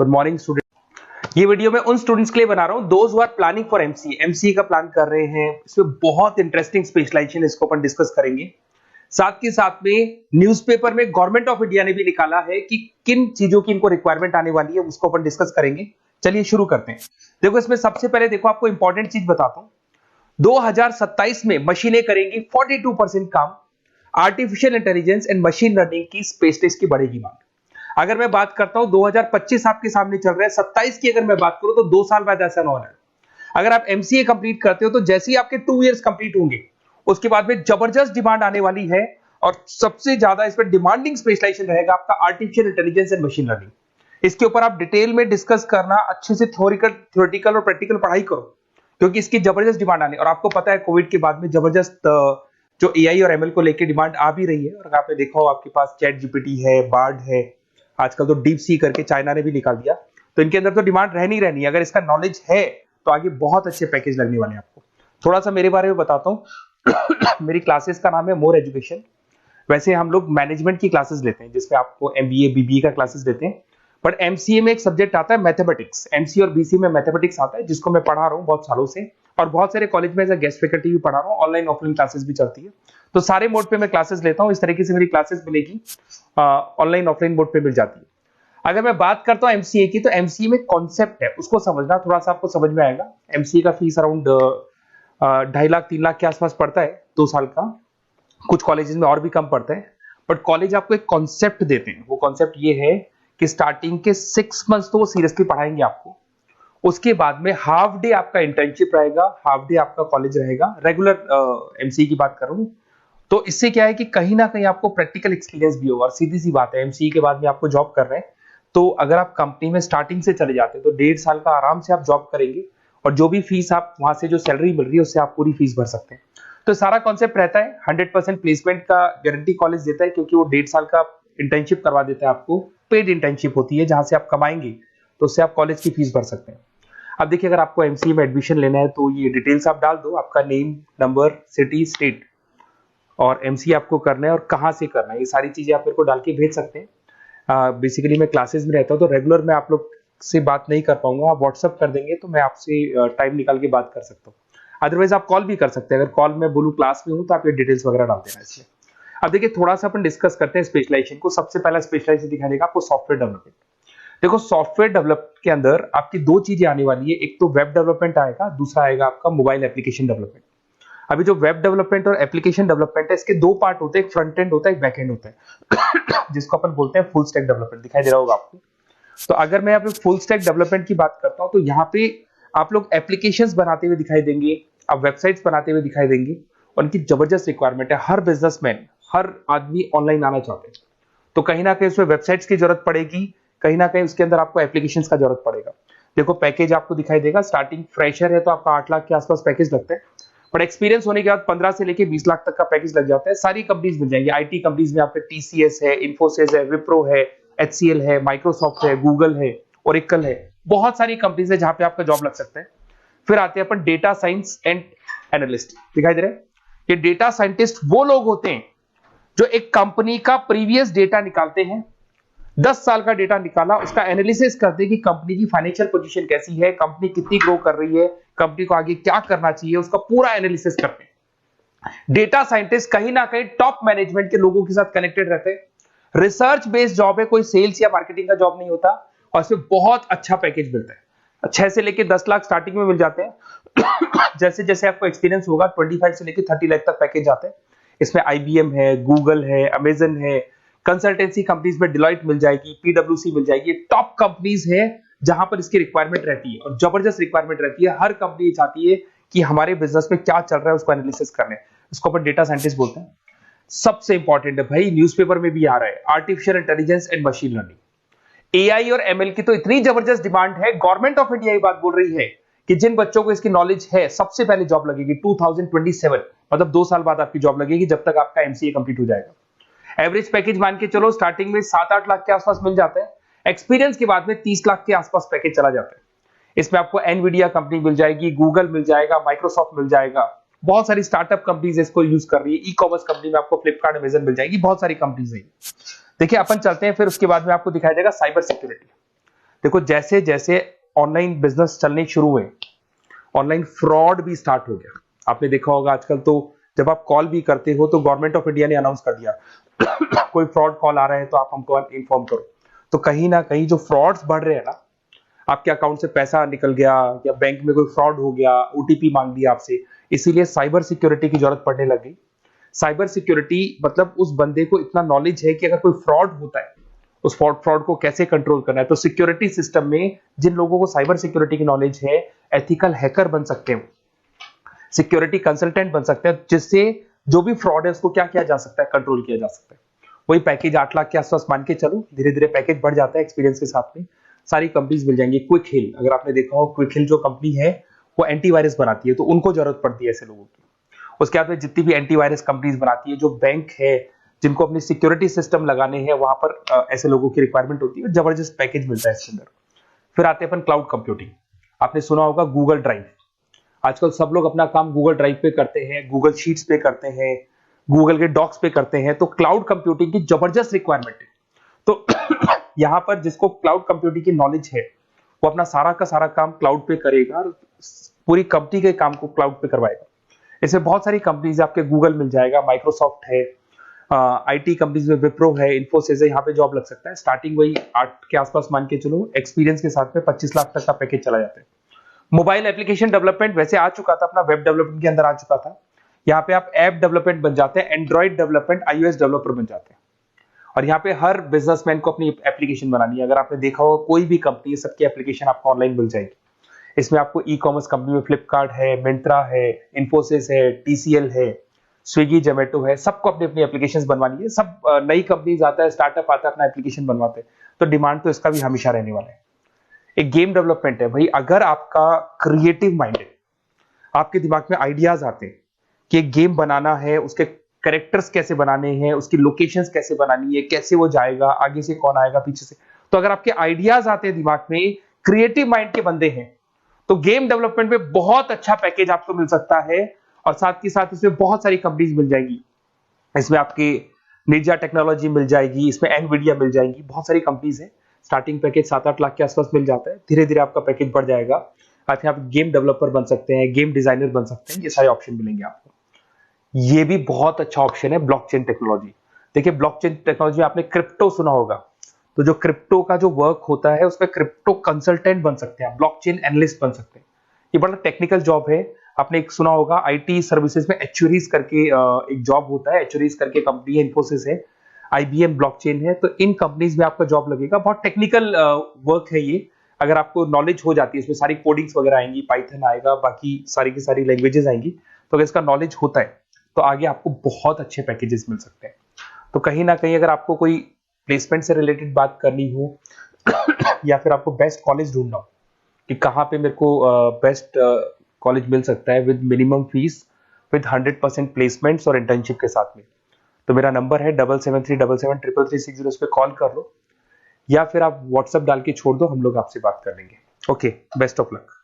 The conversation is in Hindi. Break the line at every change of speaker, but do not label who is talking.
Good morning student. ये वीडियो मैं उन स्टूडेंट्स के लिए बना रहा हूं those who are planning for MCA, MCA का प्लान कर रहे हैं। इसमें बहुत इंटरेस्टिंग स्पेशलाइजेशन इसको अपन डिस्कस करेंगे। साथ के साथ में न्यूज़पेपर में गवर्नमेंट ऑफ इंडिया ने भी निकाला है कि किन चीजों की इनको रिक्वायरमेंट आने वाली है, उसको अपन डिस्कस करेंगे। चलिए शुरू करते हैं। देखो इसमें सबसे पहले देखो आपको इंपॉर्टेंट चीज बताता हूं। 2027 में मशीनें करेंगी 42% काम। Artificial intelligence and machine learning की स्पेशलिस्ट की बढ़ेगी मांग। अगर मैं बात करता हूं 2025 आपके सामने चल रहा है, 27 की अगर मैं बात करूं तो 2 साल बाद ऐसा होना है। अगर आप एमसीए कंप्लीट करते हो तो जैसे ही आपके 2 इयर्स कंप्लीट होंगे उसके बाद में जबरदस्त डिमांड आने वाली है और सबसे ज्यादा इस पर डिमांडिंग स्पेशलाइजेशन रहेगा आपका artificial intelligence and machine learning. इसके ऊपर आप डिटेल में डिस्कस करना, अच्छे से थ्योरेटिकल और प्रैक्टिकल पढ़ाई करो क्योंकि इसकी जबरदस्त डिमांड आने। और आपको पता है कोविड के बाद में जबरदस्त जो एआई और एमएल को लेकर डिमांड आ भी रही है। और आपने देखा हो आपके पास चैट जीपीटी है, बार्ड है, आजकल तो डीप सी करके चाइना ने भी निकाल दिया। तो इनके अंदर तो डिमांड रहनी रहनी है। अगर इसका नॉलेज है तो आगे बहुत अच्छे पैकेज लगने वाले हैं आपको। थोड़ा सा मेरे बारे में बताता हूँ। मेरी क्लासेस का नाम है मोर एजुकेशन। वैसे हम लोग मैनेजमेंट की क्लासेस लेते हैं जिसमें आपको एमबीए बीबीए का क्लासेस देते हैं। बट एमसीए में एक सब्जेक्ट आता है मैथमेटिक्स। एमसीए और बीसीए में मैथमेटिक्स आता है जिसको मैं पढ़ा रहा हूँ बहुत सालों से और बहुत सारे कॉलेज में एज अ गेस्ट फैकल्टी भी पढ़ा रहा हूँ। ऑनलाइन ऑफलाइन क्लासेस भी चलती है, तो सारे मोड पे मैं क्लासेस लेता हूँ। इस तरीके से मेरी क्लासेस मिलेगी, ऑनलाइन ऑफलाइन मोड पे मिल जाती है। अगर मैं बात करता हूँ एमसीए की, तो एमसीए में कॉन्सेप्ट है उसको समझना थोड़ा सा आपको समझ में आएगा। एमसीए का फीस अराउंड 2.5 लाख 3 लाख के आसपास पड़ता है 2 साल का। कुछ कॉलेजेस में और भी कम पड़ता है। बट कॉलेज आपको एक कॉन्सेप्ट देते हैं। वो कॉन्सेप्ट ये है कि स्टार्टिंग के 6 मंथ्स तो वो सीरियसली पढ़ाएंगे आपको। उसके बाद में हाफ डे आपका इंटर्नशिप रहेगा, हाफ डे आपका कॉलेज रहेगा। रेगुलर एमसीए की बात करूं तो इससे क्या है कि कहीं ना कहीं आपको प्रैक्टिकल एक्सपीरियंस भी होगा। और सीधी सी बात है, एमसीए के बाद में आपको जॉब कर रहे हैं तो अगर आप कंपनी में स्टार्टिंग से चले जाते हैं तो 1.5 साल का आराम से आप जॉब करेंगे और जो भी फीस आप वहां से जो सैलरी मिल रही है उससे आप पूरी फीस भर सकते हैं। तो सारा कॉन्सेप्ट रहता है। 100% प्लेसमेंट का गारंटी कॉलेज देता है क्योंकि वो 1.5 साल का इंटर्नशिप करवा देता है आपको। पेड इंटर्नशिप होती है जहां से आप कमाएंगे तो उससे आप कॉलेज की फीस भर सकते हैं। अब देखिए अगर आपको एमसीए में एडमिशन लेना है तो ये डिटेल्स आप डाल दो, आपका नेम, नंबर, सिटी, स्टेट और एमसीए आपको करना है और कहाँ से करना है। ये सारी चीजें आप मेरे को डाल के भेज सकते हैं। बेसिकली मैं क्लासेस में रहता हूँ तो रेगुलर मैं आप लोग से बात नहीं कर पाऊंगा। आप व्हाट्सअप कर देंगे तो मैं आपसे टाइम निकाल के बात कर सकता हूँ। अदरवाइज आप कॉल भी कर सकते हैं। अगर कॉल में बोलूँ क्लास में हूँ तो आप ये डिटेल्स वगैरह डाल देना इसमें। अब देखिए थोड़ा सा अपन डिस्कस करते हैं स्पेशलाइजेशन को। सबसे पहला स्पेशलाइजेशन दिखाई देगा आपको सॉफ्टवेयर डेवलपमेंट। देखो सॉफ्टवेयर डेवलप के अंदर आपकी 2 चीजें आने वाली है। एक तो वेब डेवलपमेंट आएगा, दूसरा आएगा आपका मोबाइल एप्लीकेशन डेवलपमेंट। अभी जो वेब डेवलपमेंट और एप्लीकेशन डेवलपमेंट है इसके 2 पार्ट होते हैं, एक फ्रंट एंड होता है, एक बैक एंड होता है जिसको अपन बोलते हैं फुल स्टैक डेवलपमेंट। दिखाई दे रहा होगा आपको। तो अगर मैं यहाँ पे फुल स्टैक डेवलपमेंट की बात करता हूँ तो यहाँ पे आप लोग एप्लीकेशंस बनाते हुए दिखाई देंगे, आप वेबसाइट्स बनाते हुए दिखाई देंगे। उनकी जबरदस्त रिक्वायरमेंट है। हर बिजनेसमैन, हर आदमी ऑनलाइन आना चाहते हैं तो कहीं ना कहीं उसमें वेबसाइट्स की जरूरत पड़ेगी, कहीं ना कहीं उसके अंदर आपको एप्लीकेशंस का जरूरत पड़ेगा। देखो पैकेज आपको दिखाई देगा। स्टार्टिंग फ्रेशर है तो आपका 8 लाख के आसपास पैकेज लगता है। बट एक्सपीरियंस होने के बाद 15 से लेके 20 लाख तक का पैकेज लग जाता है। सारी कंपनीज मिल जाएंगी। आईटी कंपनीज में आपके टीसीएस है, इन्फोसिस है, विप्रो है, एचसीएल है, माइक्रोसॉफ्ट है, गूगल है, ओरेकल है। बहुत सारी कंपनीज है जहां पे आपका जॉब लग सकता है। फिर आते हैं अपन डेटा साइंस एंड एनालिस्ट। दिखाई दे रहा है? ये डेटा साइंटिस्ट वो लोग होते हैं जो एक कंपनी का प्रीवियस डेटा निकालते हैं। 10 साल का डेटा निकाला, उसका एनालिसिस करते हैं कि कंपनी की फाइनेंशियल पोजीशन कैसी है, कंपनी कितनी ग्रो कर रही है, कंपनी को आगे क्या करना चाहिए, उसका पूरा एनालिसिस करते हैं। डेटा साइंटिस्ट कहीं ना कहीं टॉप मैनेजमेंट के लोगों के साथ कनेक्टेड रहते हैं। रिसर्च बेस्ड जॉब है, कोई सेल्स या मार्केटिंग का जॉब नहीं होता और इसमें बहुत अच्छा पैकेज मिलता है। 6 से लेके 10 लाख स्टार्टिंग में मिल जाते हैं। जैसे जैसे आपको एक्सपीरियंस होगा 25 से लेके 30 लाख तक पैकेज आते हैं। इसमें आईबीएम है, गूगल है, अमेजन है, कंसल्टेंसी कंपनीज में डिलॉयट मिल जाएगी, पीडब्ल्यूसी मिल जाएगी। टॉप कंपनीज है जहां पर इसकी रिक्वायरमेंट रहती है और जबरदस्त रिक्वायरमेंट रहती है। हर कंपनी चाहती है कि हमारे बिजनेस में क्या चल रहा है उसको एनालिसिस करने। इसको अपन डेटा साइंटिस्ट बोलते हैं। सबसे इंपॉर्टेंट है भाई, न्यूज़पेपर में भी आ रहा है, artificial intelligence and machine learning. AI और एमएल की तो इतनी जबरदस्त डिमांड है। गवर्नमेंट ऑफ इंडिया ये बात बोल रही है कि जिन बच्चों को इसकी नॉलेज है सबसे पहले जॉब लगेगी 2027, मतलब 2 साल बाद आपकी जॉब लगेगी जब तक आपका एमसीए कंप्लीट हो जाएगा। एवरेज पैकेज मान के चलो स्टार्टिंग में 7-8 लाख के आसपास मिल जाते हैं। एक्सपीरियंस के बाद में 30 लाख के आसपास पैकेज चला जाता है। इसमें आपको एनवीडिया कंपनी मिल जाएगी, गूगल मिल जाएगा, माइक्रोसॉफ्ट मिल जाएगा। बहुत सारी स्टार्टअप कंपनीज इसको यूज कर रही है। ई कॉमर्स कंपनी में आपको फ्लिपकार्ट, अमेजन मिल जाएगी। बहुत सारी कंपनीज है। देखिए अपन चलते हैं फिर उसके बाद में आपको दिखाई देगा साइबर सिक्योरिटी। देखो जैसे जैसे ऑनलाइन बिजनेस चलने शुरू हुए, ऑनलाइन फ्रॉड भी स्टार्ट हो गया। आपने देखा होगा आजकल तो जब आप कॉल भी करते हो तो गवर्नमेंट ऑफ इंडिया ने अनाउंस कर दिया कोई फ्रॉड कॉल आ रहा है तो आप हमको इन्फॉर्म करो। तो कहीं ना कहीं जो फ्रॉड्स बढ़ रहे हैं ना, आपके अकाउंट से पैसा निकल गया या बैंक में कोई फ्रॉड हो गया, ओटीपी मांग लिया आपसे, इसीलिए साइबर सिक्योरिटी की जरूरत पड़ने लग गई। साइबर सिक्योरिटी मतलब उस बंदे को इतना नॉलेज है कि अगर कोई फ्रॉड होता है उस फ्रॉड को कैसे कंट्रोल करना है। तो सिक्योरिटी सिस्टम में जिन लोगों को साइबर सिक्योरिटी की नॉलेज है, एथिकल हैकर बन सकते हैं, सिक्योरिटी कंसल्टेंट बन सकते हैं, जिससे जो भी फ्रॉड है उसको क्या किया जा सकता है, कंट्रोल किया जा सकता है। वही पैकेज 8 लाख के आसपास मान के चलो, धीरे धीरे पैकेज बढ़ जाता है एक्सपीरियंस के साथ में। सारी कंपनीज मिल जाएंगी। क्विक हिल, अगर आपने देखा हो, क्विक हिल जो कंपनी है वो एंटीवायरस बनाती है, तो उनको जरूरत पड़ती है ऐसे लोगों की। उसके बाद में जितनी भी एंटीवायरस कंपनीज बनाती है, जो बैंक है जिनको अपनी सिक्योरिटी सिस्टम लगाने हैं, वहां पर ऐसे लोगों की रिक्वायरमेंट होती है। जबरदस्त पैकेज मिलता है इसके अंदर। फिर आते हैं अपन क्लाउड कंप्यूटिंग। आपने सुना होगा गूगल ड्राइव, आजकल सब लोग अपना काम गूगल ड्राइव पे करते हैं, गूगल शीट्स पे करते हैं, गूगल के डॉक्स पे करते हैं। तो क्लाउड कंप्यूटिंग की जबरदस्त रिक्वायरमेंट है। तो यहां पर जिसको क्लाउड कंप्यूटिंग की नॉलेज है वो अपना सारा का सारा काम क्लाउड पे करेगा और पूरी कंपनी के काम को क्लाउड पे करवाएगा। इसमें बहुत सारी कंपनीज, आपके गूगल मिल जाएगा, माइक्रोसॉफ्ट है, आईटी कंपनीज में विप्रो है, इन्फोसिस है, यहाँ पे जॉब लग सकता है। स्टार्टिंग वही 8 के आसपास मान के चलो, एक्सपीरियंस के साथ में 25 लाख तक का पैकेज चला जाता है। मोबाइल एप्लीकेशन डेवलपमेंट वैसे आ चुका था, अपना वेब डेवलपमेंट के अंदर आ चुका था। यहाँ पे आप ऐप डेवलपमेंट बन जाते हैं, एंड्रॉइड डेवलपमेंट, आईओएस डेवलपर बन जाते हैं। और यहाँ पे हर बिजनेसमैन को अपनी एप्लीकेशन बनानी है। अगर आपने देखा हो कोई भी कंपनी, सबकी एप्लीकेशन आपको ऑनलाइन मिल जाएगी। इसमें आपको ई कॉमर्स कंपनी में फ्लिपकार्ट है, मिंत्रा है, इन्फोसिस है, टीसीएल है, स्विगी, जोमेटो है, सबको अपनी अपनी एप्लीकेशंस बनवानी है। सब नई कंपनीज आता है, स्टार्टअप आता है, अपना एप्लीकेशन बनवाते हैं। तो डिमांड तो इसका भी हमेशा रहने वाला है। एक गेम डेवलपमेंट है भाई, अगर आपका क्रिएटिव माइंड है, आपके दिमाग में आइडियाज आते हैं कि एक गेम बनाना है, उसके कैरेक्टर्स कैसे बनाने हैं, उसकी लोकेशंस कैसे बनानी है, कैसे वो जाएगा, आगे से कौन आएगा, पीछे से, तो अगर आपके आइडियाज आते हैं दिमाग में, क्रिएटिव माइंड के बंदे हैं, तो गेम डेवलपमेंट में बहुत अच्छा पैकेज आपको मिल सकता है। और साथ के साथ इसमें बहुत सारी कंपनीज मिल जाएंगी। इसमें आपकी निंजा टेक्नोलॉजी मिल जाएगी, इसमें एनवीडिया मिल जाएंगी, बहुत सारी कंपनीज है। स्टार्टिंग पैकेज 7-8 लाख के आसपास मिल जाता है। धीरे धीरे आपका पैकेज बढ़ जाएगा। आप गेम डेवलपर बन सकते हैं, गेम डिजाइनर बन सकते हैं, ये सारे ऑप्शन मिलेंगे आपको। ये भी बहुत अच्छा ऑप्शन है ब्लॉकचेन टेक्नोलॉजी। देखिए ब्लॉकचेन टेक्नोलॉजी में आपने क्रिप्टो सुना होगा, तो जो क्रिप्टो का जो वर्क होता है उसमें क्रिप्टो कंसल्टेंट बन सकते हैं, ब्लॉकचेन एनालिस्ट बन सकते हैं। ये बड़ा टेक्निकल जॉब है। आपने एक सुना होगा आईटी सर्विसेज में एक्चुअरीज करके एक जॉब होता है, एक्चुअरीज करके कंपनी है, इन्फोसिस है, आईबीएम ब्लॉकचेन है। तो इन कंपनीज में आपका जॉब लगेगा। बहुत टेक्निकल वर्क है ये। अगर आपको नॉलेज हो जाती है, इसमें सारी कोडिंग्स वगैरह आएंगी, पाइथन आएगा, बाकी सारी की सारी लैंग्वेजेस आएंगी। तो अगर इसका नॉलेज होता है तो आगे आपको बहुत अच्छे पैकेजेस मिल सकते हैं। तो कहीं ना कहीं अगर आपको कोई प्लेसमेंट से रिलेटेड बात करनी हो या फिर आपको बेस्ट कॉलेज ढूंढना हो कि कहाँ पे मेरे को बेस्ट कॉलेज मिल सकता है with minimum fees, with 100% placements और इंटर्नशिप के साथ में, तो मेरा नंबर है 7737733360। उस पर कॉल कर लो या फिर आप व्हाट्सएप डाल के छोड़ दो, हम लोग आपसे बात कर लेंगे। Okay, best of luck.